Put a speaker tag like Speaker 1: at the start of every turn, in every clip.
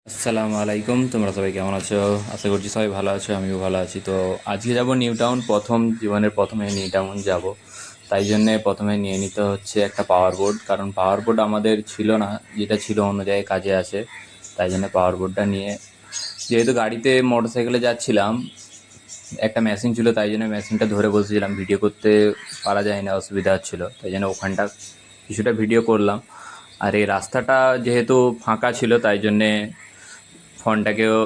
Speaker 1: আসসালামু আলাইকুম, তোমরা সবাই কেমন আছো? আশা করছি সবাই ভালো আছো, আমিও ভালো আছি। তো আজকে যাব নিউ টাউন, জীবনের প্রথমে নিউ টাউন যাব। তাই জন্যে প্রথমে নিয়ে নিতে হচ্ছে একটা পাওয়ার বোর্ড, কারণ পাওয়ার বোর্ড আমাদের ছিল না, যেটা ছিল অন্য জায়গায় কাজে আছে। তাই জন্য পাওয়ার বোর্ডটা নিয়ে, যেহেতু গাড়িতে মোটর সাইকেলে যাচ্ছিলাম, একটা মেশিন ছিল, তাই জন্য মেশিনটা ধরে বসেছিলাম, ভিডিও করতে পারা যায় না, অসুবিধা হচ্ছিলো, তাই জন্য ওখানটা কিছুটা ভিডিও করলাম। আর এই রাস্তাটা যেহেতু ফাঁকা ছিল, তাই জন্যে ফোনটাকেও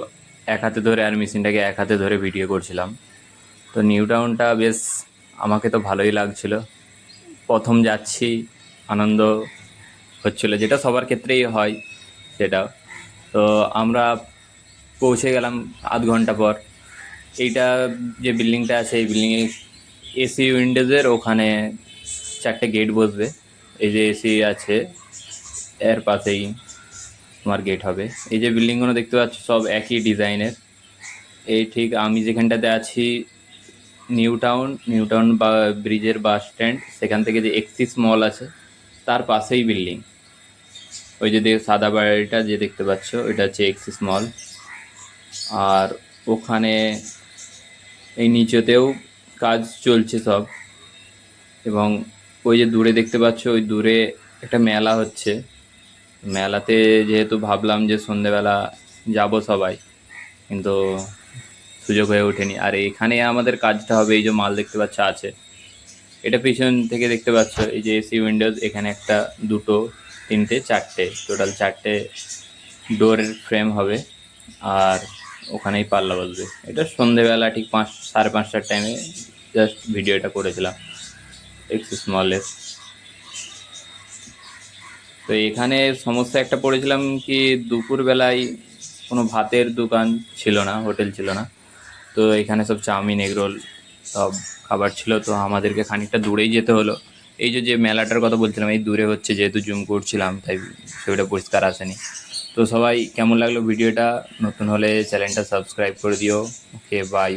Speaker 1: এক হাতে ধরে আর মেশিনটাকে এক হাতে ধরে ভিডিও করছিলাম। তো নিউ টাউনটা বেশ, আমাকে তো ভালোই লাগছিল। প্রথম যাচ্ছি, আনন্দ হচ্ছিল, যেটা সবার ক্ষেত্রেই হয় সেটা। তো আমরা পৌঁছে গেলাম আধ ঘন্টা পর। এইটা যে বিল্ডিংটা আছে, এই বিল্ডিংয়ে এসি উইন্ডোজের ওখানে 4টে গেট বসবে। এই যে এসি আছে, এর পাশেই তোমার গেট হবে। এই যে বিল্ডিংগুলো দেখতে পাচ্ছ, সব একই ডিজাইনের। এই ঠিক আমি যেখানটাতে আছি, নিউ টাউন বা ব্রিজের বাস স্ট্যান্ড, সেখান থেকে যে এক্সিস মল আছে, তার পাশেই বিল্ডিং। ওই যে সাদা বাড়িটা যে দেখতে পাচ্ছ, ওইটা হচ্ছে এক্সিস মল। আর ওখানে এই নিচেতেও কাজ চলছে সব। এবং ওই যে দূরে দেখতে পাচ্ছ, ওই দূরে একটা মেলা হচ্ছে। মেলাতে যেহেতু ভাবলাম যে সন্ধেবেলা যাব সবাই, কিন্তু সুযোগ হয়ে ওঠেনি। আর এখানে আমাদের কাজটা হবে, এই যে মাল দেখতে পাচ্ছ আছে, এটা পিছন থেকে দেখতে পাচ্ছ, এই যে এসি উইন্ডোজ, এখানে একটা, দুটো, তিনটে, চারটে, টোটাল 4টে ডোরের ফ্রেম হবে। আর ওখানেই পাল্লা বসবে। এটা সন্ধেবেলা ঠিক 5, সাড়ে 5টার টাইমে জাস্ট ভিডিওটা করেছিলাম এক্সিস মলের। তো এখানে সমস্যা একটা পড়েছিলাম কি, দুপুরবেলায় কোনো ভাতের দোকান ছিল না, হোটেল ছিল না। তো এখানে সব চাউমিন, এগরোল সব খাবার ছিল। তো আমাদেরকে খানিকটা দূরেই যেতে হলো। এই যে যে মেলাটার কথা বলছিলাম, এই দূরে হচ্ছে, যেহেতু জুম করছিলাম তাই ছবিটা পরিষ্কার আসেনি। তো সবাই কেমন লাগলো ভিডিওটা? নতুন হলে চ্যানেলটা সাবস্ক্রাইব করে দিও। ওকে, বাই।